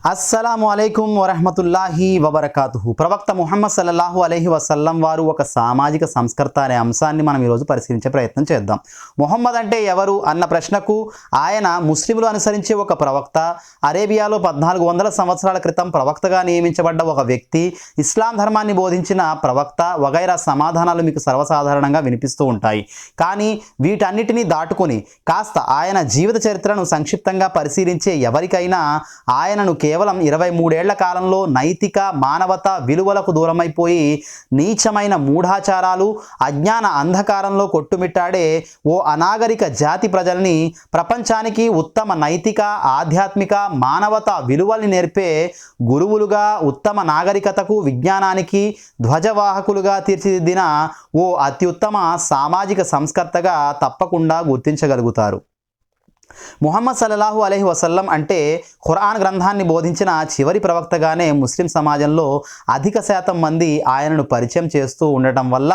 అస్సలాము అలైకుం వరహమతుల్లాహి వబరకాతుహు. ప్రవక్త ముహమ్మద్ సల్లల్లాహు అలైహి వసల్లం వారు ఒక సామాజిక సంస్కర్త అనే అంశాన్ని మనం ఈరోజు పరిశీలించే ప్రయత్నం చేద్దాం. ముహమ్మద్ అంటే ఎవరు అన్న ప్రశ్నకు ఆయన ముస్లింలు అనుసరించే ఒక ప్రవక్త, అరేబియాలో 1400 సంవత్సరాల క్రితం ప్రవక్తగా నియమించబడ్డ ఒక వ్యక్తి, ఇస్లాం ధర్మాన్ని బోధించిన ప్రవక్త వగైరా సమాధానాలు మీకు సర్వసాధారణంగా వినిపిస్తూ ఉంటాయి. కానీ వీటన్నిటినీ దాటుకొని కాస్త ఆయన జీవిత చరిత్రను సంక్షిప్తంగా పరిశీలించే ఎవరికైనా ఆయనను కేవలం 23 ఏళ్ల కాలంలో నైతిక మానవత విలువలకు దూరమైపోయి నీచమైన మూఢాచారాలు అజ్ఞాన అంధకారంలో కొట్టుమిట్టాడే ఓ అనాగరిక జాతి ప్రజల్ని ప్రపంచానికి ఉత్తమ నైతిక ఆధ్యాత్మిక మానవత విలువల్ని నేర్పే గురువులుగా, ఉత్తమ నాగరికతకు విజ్ఞానానికి ధ్వజవాహకులుగా తీర్చిదిద్దిన ఓ అత్యుత్తమ సామాజిక సంస్కర్తగా తప్పకుండా గుర్తించగలుగుతారు. ముహమ్మద్ సల్లల్లాహు అలైహి వసల్లం అంటే ఖురాన్ గ్రంథాన్ని బోధించిన చివరి ప్రవక్తగానే ముస్లిం సమాజంలో అధిక శాతం మంది ఆయనను పరిచయం చేస్తూ ఉండటం వల్ల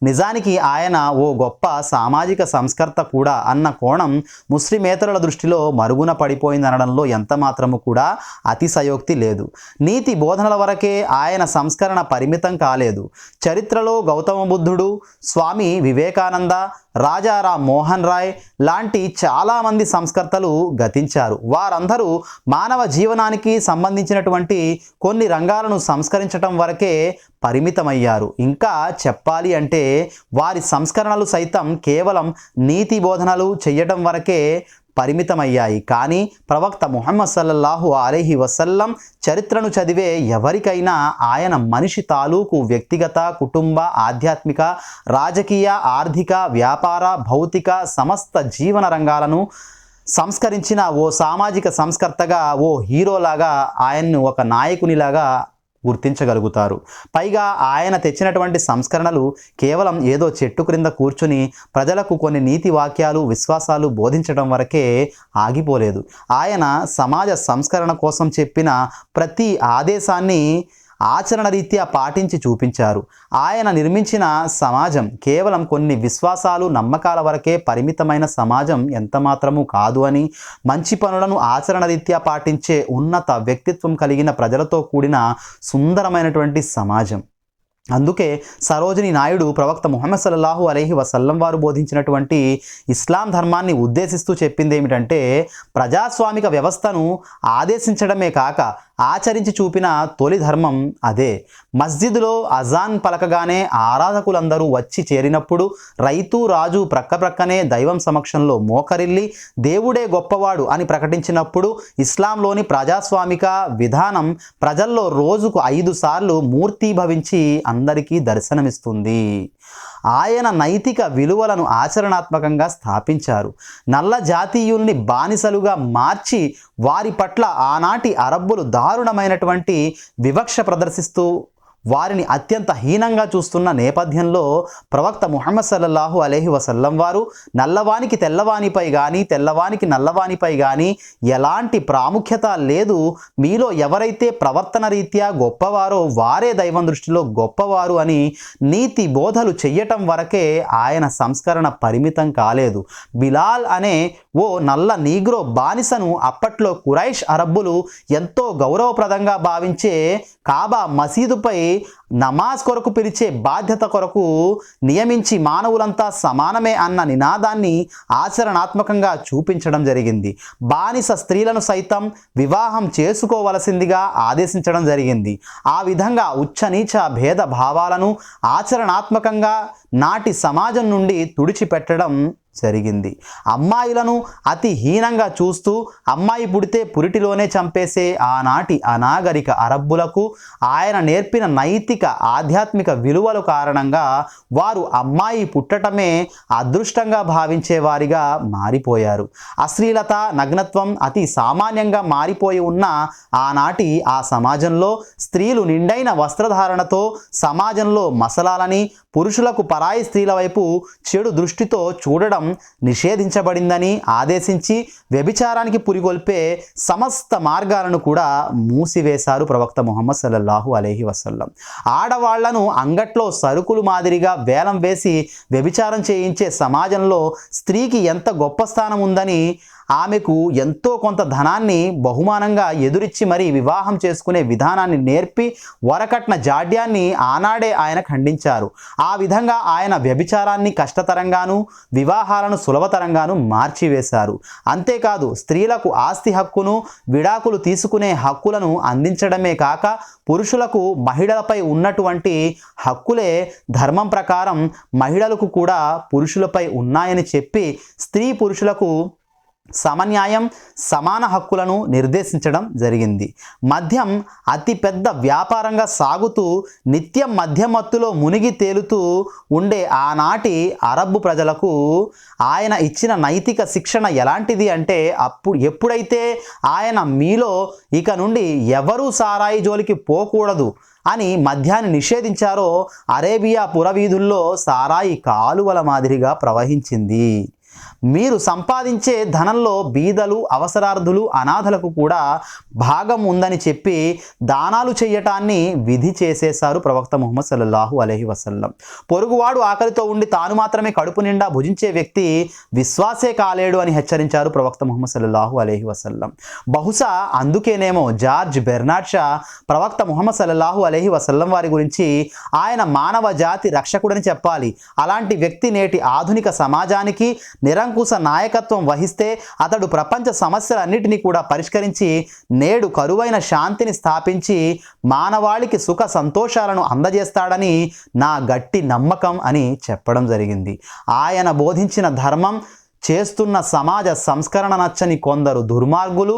నిజానికి ఆయన ఓ గొప్ప సామాజిక సంస్కర్త కూడా అన్న కోణం ముస్లిమేతరుల దృష్టిలో మరుగున పడిపోయిందనడంలో ఎంత మాత్రము కూడా అతిశయోక్తి లేదు. నీతి బోధనల వరకే ఆయన సంస్కరణ పరిమితం కాలేదు. చరిత్రలో గౌతమ బుద్ధుడు, స్వామి వివేకానంద, రాజారాం మోహన్ రాయ్ లాంటి చాలామంది సంస్కర్తలు గతించారు. వారందరూ మానవ జీవనానికి సంబంధించినటువంటి కొన్ని రంగాలను సంస్కరించటం వరకే పరిమితమయ్యారు. ఇంకా చెప్పాలి అంటే వారి సంస్కరణలు సైతం కేవలం నీతి బోధనలు చెయ్యటం వరకే పరిమితమయ్యాయి. కానీ ప్రవక్త ముహమ్మద్ సల్లల్లాహు అలైహి వసల్లం చరిత్రను చదివే ఎవరికైనా ఆయన మనిషి తాలూకు వ్యక్తిగత, కుటుంబ, ఆధ్యాత్మిక, రాజకీయ, ఆర్థిక, వ్యాపార, భౌతిక సమస్త జీవన రంగాలను సంస్కరించిన ఓ సామాజిక సంస్కర్తగా, ఓ హీరోలాగా, ఆయన్ను ఒక నాయకునిలాగా గుర్తించగలుగుతారు. పైగా ఆయన తెచ్చినటువంటి సంస్కరణలు కేవలం ఏదో చెట్టు క్రింద కూర్చుని ప్రజలకు కొన్ని నీతి వాక్యాలు, విశ్వాసాలు బోధించడం వరకే ఆగిపోలేదు. ఆయన సమాజ సంస్కరణ కోసం చెప్పిన ప్రతి ఆదేశాన్ని ఆచరణ రీత్యా పాటించి చూపించారు. ఆయన నిర్మించిన సమాజం కేవలం కొన్ని విశ్వాసాలు, నమ్మకాల వరకే పరిమితమైన సమాజం ఎంతమాత్రము కాదు అని, మంచి పనులను ఆచరణ రీత్యా పాటించే ఉన్నత వ్యక్తిత్వం కలిగిన ప్రజలతో కూడిన సుందరమైనటువంటి సమాజం. అందుకే సరోజిని నాయుడు ప్రవక్త ముహమ్మద్ సల్లల్లాహు అలైహి వసల్లం వారు బోధించినటువంటి ఇస్లాం ధర్మాన్ని ఉద్దేశిస్తూ చెప్పింది ఏమిటంటే, ప్రజాస్వామిక వ్యవస్థను ఆదేశించడమే కాక ఆచరించి చూపిన తొలి ధర్మం అదే. మస్జిద్లో అజాన్ పలకగానే ఆరాధకులందరూ వచ్చి చేరినప్పుడు రైతు, రాజు ప్రక్కనే దైవం సమక్షంలో మోకరిల్లి దేవుడే గొప్పవాడు అని ప్రకటించినప్పుడు ఇస్లాంలోని ప్రజాస్వామిక విధానం ప్రజల్లో రోజుకు 5 సార్లు మూర్తీభవించి అందరికీ దర్శనమిస్తుంది. ఆయన నైతిక విలువలను ఆచరణాత్మకంగా స్థాపించారు. నల్ల జాతీయుల్ని బానిసలుగా మార్చి వారి పట్ల ఆనాటి అరబ్బులు దారుణమైనటువంటి వివక్ష ప్రదర్శిస్తూ వారిని అత్యంత హీనంగా చూస్తున్న నేపథ్యంలో ప్రవక్త ముహమ్మద్ సల్లల్లాహు అలైహి వసల్లం వారు నల్లవానికి తెల్లవానిపై కానీ, తెల్లవానికి నల్లవానిపై కానీ ఎలాంటి ప్రాముఖ్యత లేదు, మీలో ఎవరైతే ప్రవర్తన రీత్యా గొప్పవారో వారే దైవం దృష్టిలో గొప్పవారు అని నీతి బోధలు చెయ్యటం వరకే ఆయన సంస్కరణ పరిమితం కాలేదు. బిలాల్ అనే ఓ నల్ల నీగ్రో బానిసను అప్పట్లో కురైష్ అరబ్బులు ఎంతో గౌరవప్రదంగా భావించే కాబా మసీదుపై నమాజ్ కొరకు పిలిచే బాధ్యత కొరకు నియమించి మానవులంతా సమానమే అన్న నినాదాన్ని ఆచరణాత్మకంగా చూపించడం జరిగింది. బానిస స్త్రీలను సైతం వివాహం చేసుకోవలసిందిగా ఆదేశించడం జరిగింది. ఆ విధంగా ఉచ్చనీచ భేద భావాలను ఆచరణాత్మకంగా నాటి సమాజం నుండి తుడిచిపెట్టడం జరిగింది. అమ్మాయిలను అతి హీనంగా చూస్తూ అమ్మాయి పుడితే పురిటిలోనే చంపేసే ఆనాటి అనాగరిక అరబ్బులకు ఆయన నేర్పిన నైతిక ఆధ్యాత్మిక విలువల కారణంగా వారు అమ్మాయి పుట్టటమే అదృష్టంగా భావించేవారిగా మారిపోయారు. అశ్లీలత, నగ్నత్వం అతి సామాన్యంగా మారిపోయి ఉన్న ఆనాటి ఆ సమాజంలో స్త్రీలు నిండైన వస్త్రధారణతో సమాజంలో మసలాలని, పురుషులకు పరాయి స్త్రీల వైపు చెడు దృష్టితో చూడడం నిషేధించబడిందని ఆదేశించి వ్యభిచారానికి పురిగొల్పే సమస్త మార్గాలను కూడా మూసివేశారు ప్రవక్త ముహమ్మద్ సల్లల్లాహు అలైహి వసల్లం. ఆడవాళ్లను అంగట్లో సరుకులు మాదిరిగా వేలం వేసి వ్యభిచారం చేయించే సమాజంలో స్త్రీకి ఎంత గొప్ప స్థానం ఉందని ఆమెకు ఎంతో కొంత ధనాన్ని బహుమానంగా ఎదురిచ్చి మరీ వివాహం చేసుకునే విధానాన్ని నేర్పి వరకట్న జాడ్యాన్ని ఆనాడే ఆయన ఖండించారు. ఆ విధంగా ఆయన వ్యభిచారాన్ని కష్టతరంగాను వివాహాలను సులభతరంగాను మార్చివేశారు. అంతేకాదు స్త్రీలకు ఆస్తి హక్కును విడాకులు తీసుకునే హక్కులను అందించడమే కాక పురుషులకు మహిళలపై ఉన్నటువంటి హక్కులే ధర్మం ప్రకారం మహిళలకు కూడా పురుషులపై ఉన్నాయని చెప్పి స్త్రీ పురుషులకు సమన్యాయం సమాన హక్కులను నిర్దేశించడం జరిగింది. మద్యం అతిపెద్ద వ్యాపారంగా సాగుతూ నిత్యం మద్యమత్తులో మునిగి తేలుతూ ఉండే ఆనాటి అరబ్బు ప్రజలకు ఆయన ఇచ్చిన నైతిక శిక్షణ ఎలాంటిది అంటే ఎప్పుడైతే ఆయన మీలో ఇక నుండి ఎవరూ సారాయి జోలికి పోకూడదు అని మద్యాన్ని నిషేధించారో అరేబియా పురవీధుల్లో సారాయి కాలువల మాదిరిగా ప్రవహించింది. మీరు సంపాదించే ధనంలో బీదలు అవసరార్థులు అనాథలకు కూడా భాగం ఉందని చెప్పి దానాలు చేయటాన్ని విధి చేసేశారు ప్రవక్త ముహమ్మద్ సల్లల్లాహు అలైహి వసల్లం. పొరుగువాడు ఆకలితో ఉండి తాను మాత్రమే కడుపు నిండా భుజించే వ్యక్తి విశ్వాసే కాలేడు అని హెచ్చరించారు ప్రవక్త ముహమ్మద్ సల్లల్లాహు అలైహి వసల్లం. బహుశా అందుకేనేమో జార్జ్ బెర్నాడ్ షా ప్రవక్త ముహమ్మద్ సల్లల్లాహు అలైహి వసల్లం వారి గురించి ఆయన మానవ జాతి రక్షకుడని చెప్పాలి. అలాంటి వ్యక్తి నేటి ఆధునిక సమాజానికి నిరంకుశ నాయకత్వం వహిస్తే అతడు ప్రపంచ సమస్యలన్నిటినీ కూడా పరిష్కరించి నేడు కరువైన శాంతిని స్థాపించి మానవాళికి సుఖ సంతోషాలను అందజేస్తాడని నా గట్టి నమ్మకం అని చెప్పడం జరిగింది. ఆయన బోధించిన ధర్మం చేస్తున్న సమాజ సంస్కరణ నచ్చని కొందరు దుర్మార్గులు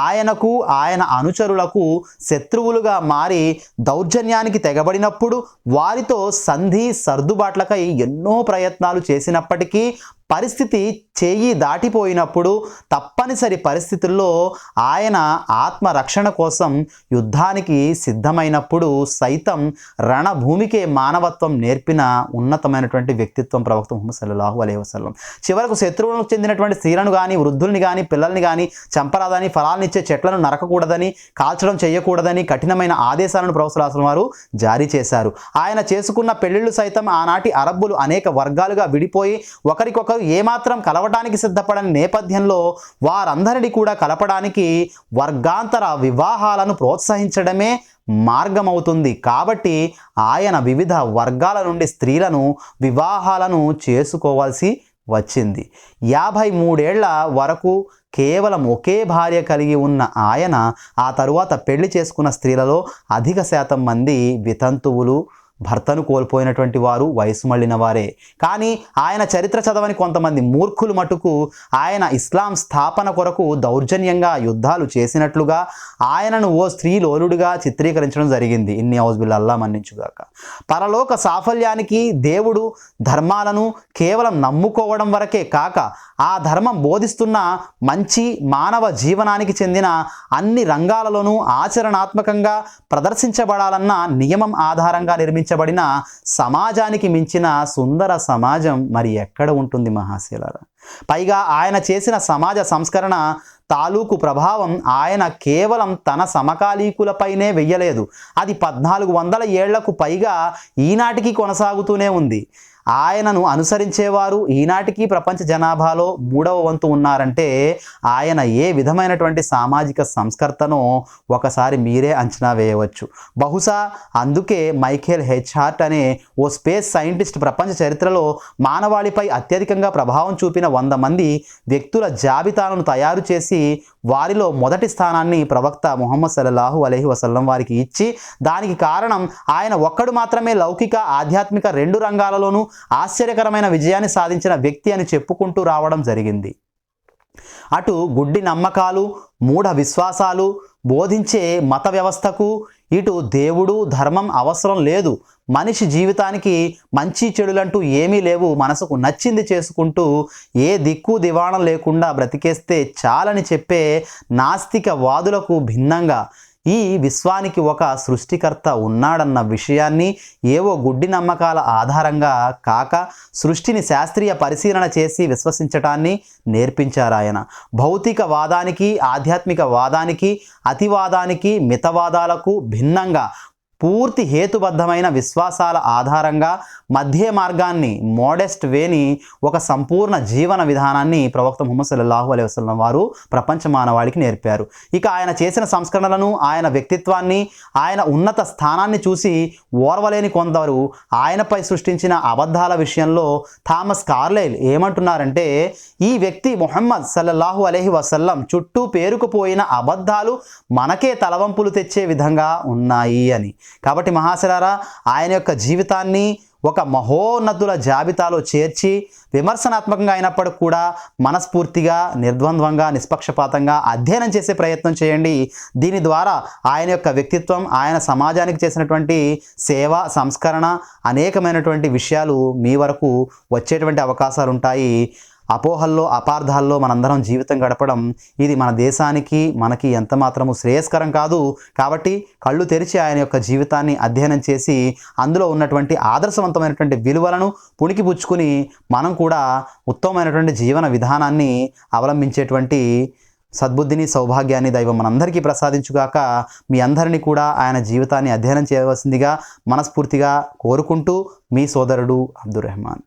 ఆయనకు ఆయన అనుచరులకు శత్రువులుగా మారి దౌర్జన్యానికి తెగబడినప్పుడు వారితో సంధి సర్దుబాట్లకై ఎన్నో ప్రయత్నాలు చేసినప్పటికీ పరిస్థితి చేయి దాటిపోయినప్పుడు తప్పనిసరి పరిస్థితుల్లో ఆయన ఆత్మరక్షణ కోసం యుద్ధానికి సిద్ధమైనప్పుడు సైతం రణభూమికే మానవత్వం నేర్పిన ఉన్నతమైనటువంటి వ్యక్తిత్వం ప్రవక్త ముహమ్మద్ సల్లల్లాహు అలైహి వసల్లం. చివరకు శత్రువులకు చెందినటువంటి స్త్రీలను కానీ వృద్ధుల్ని కానీ పిల్లల్ని కానీ చంపరాదని ఫలాలనిచ్చే చెట్లను నరకకూడదని కాల్చడం చేయకూడదని కఠినమైన ఆదేశాలను ప్రవక్త సల్లల్లాహు అలైహి వసల్లం వారు జారీ చేశారు. ఆయన చేసుకున్న పెళ్లిళ్ళు సైతం ఆనాటి అరబ్బులు అనేక వర్గాలుగా విడిపోయి ఒకరికొకరు ఏమాత్రం కలవటానికి సిద్ధపడని నేపథ్యంలో వారందరినీ కూడా కలపడానికి వర్గాంతర వివాహాలను ప్రోత్సహించడమే మార్గమవుతుంది. కాబట్టి ఆయన వివిధ వర్గాల నుండి స్త్రీలను వివాహాలను చేసుకోవాల్సి వచ్చింది. 53 ఏళ్ల వరకు కేవలం ఒకే భార్య కలిగి ఉన్న ఆయన ఆ తరువాత పెళ్లి చేసుకున్న స్త్రీలలో అధిక శాతం మంది వితంతువులు, భర్తను కోల్పోయినటువంటి వారు, వయసు మళ్ళిన వారే. కానీ ఆయన చరిత్ర చదవని కొంతమంది మూర్ఖులు మటుకు ఆయన ఇస్లాం స్థాపన కొరకు దౌర్జన్యంగా యుద్ధాలు చేసినట్లుగా ఆయనను ఓ స్త్రీ లోలుడిగా చిత్రీకరించడం జరిగింది. ఇన్ని ఔజుబిల్లా, అల్లా మన్నించుగాక. పరలోక సాఫల్యానికి దేవుడు ధర్మాలను కేవలం నమ్ముకోవడం వరకే కాక ఆ ధర్మం బోధిస్తున్న మంచి మానవ జీవనానికి చెందిన అన్ని రంగాలలోనూ ఆచరణాత్మకంగా ప్రదర్శించబడాలన్న నియమం ఆధారంగా నిర్మించబడిన సమాజానికి మించిన సుందర సమాజం మరి ఎక్కడ ఉంటుంది మహాశీలారా? పైగా ఆయన చేసిన సమాజ సంస్కరణ తాలూకు ప్రభావం ఆయన కేవలం తన సమకాలీకులపైనే వెయ్యలేదు. అది 1400 ఏళ్లకు పైగా ఈనాటికి కొనసాగుతూనే ఉంది. ఆయనను అనుసరించేవారు ఈనాటికి ప్రపంచ జనాభాలో 3వ వంతు ఉన్నారంటే ఆయన ఏ విధమైనటువంటి సామాజిక సంస్కర్తనో ఒకసారి మీరే అంచనా వేయవచ్చు. బహుశా అందుకే మైఖేల్ హెచ్ హార్ట్ అనే ఓ స్పేస్ సైంటిస్ట్ ప్రపంచ చరిత్రలో మానవాళిపై అత్యధికంగా ప్రభావం చూపిన 100 మంది వ్యక్తుల జాబితాను తయారు చేసి వారిలో మొదటి స్థానాన్ని ప్రవక్త ముహమ్మద్ సల్లల్లాహు అలైహి వసల్లం వారికి ఇచ్చి, దానికి కారణం ఆయన ఒక్కడు మాత్రమే లౌకిక ఆధ్యాత్మిక 2 రంగాలలోనూ ఆశ్చర్యకరమైన విజయాన్ని సాధించిన వ్యక్తి అని చెప్పుకుంటూ రావడం జరిగింది. అటు గుడ్డి నమ్మకాలు, మూఢ విశ్వాసాలు బోధించే మత వ్యవస్థకు ఇటు దేవుడు ధర్మం అవసరం లేదు, మనిషి జీవితానికి మంచి చెడులంటూ ఏమీ లేవు, మనసుకు నచ్చింది చేసుకుంటూ ఏ దిక్కు దివాణం లేకుండా బ్రతికేస్తే చాలని చెప్పే నాస్తిక వాదులకు భిన్నంగా ఈ విశ్వానికి ఒక సృష్టికర్త ఉన్నాడన్న విషయాన్ని ఏవో గుడ్డి నమ్మకాల ఆధారంగా కాక సృష్టిని శాస్త్రీయ పరిశీలన చేసి విశ్వసించటాన్ని నేర్పించారు ఆయన. భౌతిక వాదానికి ఆధ్యాత్మిక వాదానికి అతివాదానికి మితవాదాలకు భిన్నంగా పూర్తి హేతుబద్ధమైన విశ్వాసాల ఆధారంగా మధ్య మార్గాన్ని, మోడెస్ట్ వేని, ఒక సంపూర్ణ జీవన విధానాన్ని ప్రవక్త ముహమ్మద్ సల్లల్లాహు అలైహి వసల్లం వారు ప్రపంచ మానవాళికి నేర్పారు. ఇక ఆయన చేసిన సంస్కరణలను, ఆయన వ్యక్తిత్వాన్ని, ఆయన ఉన్నత స్థానాన్ని చూసి ఓర్వలేని కొందరు ఆయనపై సృష్టించిన అబద్ధాల విషయంలో థామస్ కార్లైల్ ఏమంటున్నారంటే, ఈ వ్యక్తి ముహమ్మద్ సల్లల్లాహు అలైహి వసల్లం చుట్టూ పేరుకుపోయిన అబద్ధాలు మనకే తలవంపులు తెచ్చే విధంగా ఉన్నాయి అని. కాబట్టి మహాశరారా, ఆయన యొక్క జీవితాన్ని ఒక మహోన్నతుల జాబితాలో చేర్చి విమర్శనాత్మకంగా అయినప్పటికీ కూడా మనస్ఫూర్తిగా, నిర్ద్వంద్వంగా, నిష్పక్షపాతంగా అధ్యయనం చేసే ప్రయత్నం చేయండి. దీని ద్వారా ఆయన యొక్క వ్యక్తిత్వం, ఆయన సమాజానికి చేసినటువంటి సేవ, సంస్కరణ, అనేకమైనటువంటి విషయాలు మీ వరకు వచ్చేటువంటి అవకాశాలు ఉంటాయి. అపోహల్లో, అపార్థాల్లో మనందరం జీవితం గడపడం ఇది మన దేశానికి, మనకి ఎంత మాత్రము శ్రేయస్కరం కాదు. కాబట్టి కళ్ళు తెరిచి ఆయన యొక్క జీవితాన్ని అధ్యయనం చేసి అందులో ఉన్నటువంటి ఆదర్శవంతమైనటువంటి విలువలను పుణికిపుచ్చుకుని మనం కూడా ఉత్తమమైనటువంటి జీవన విధానాన్ని అవలంబించేటువంటి సద్బుద్ధిని, సౌభాగ్యాన్ని దైవం మనందరికీ ప్రసాదించుగాక. మీ అందరినీ కూడా ఆయన జీవితాన్ని అధ్యయనం చేయవలసిందిగా మనస్ఫూర్తిగా కోరుకుంటూ మీ సోదరుడు అబ్దుర్ రెహమాన్.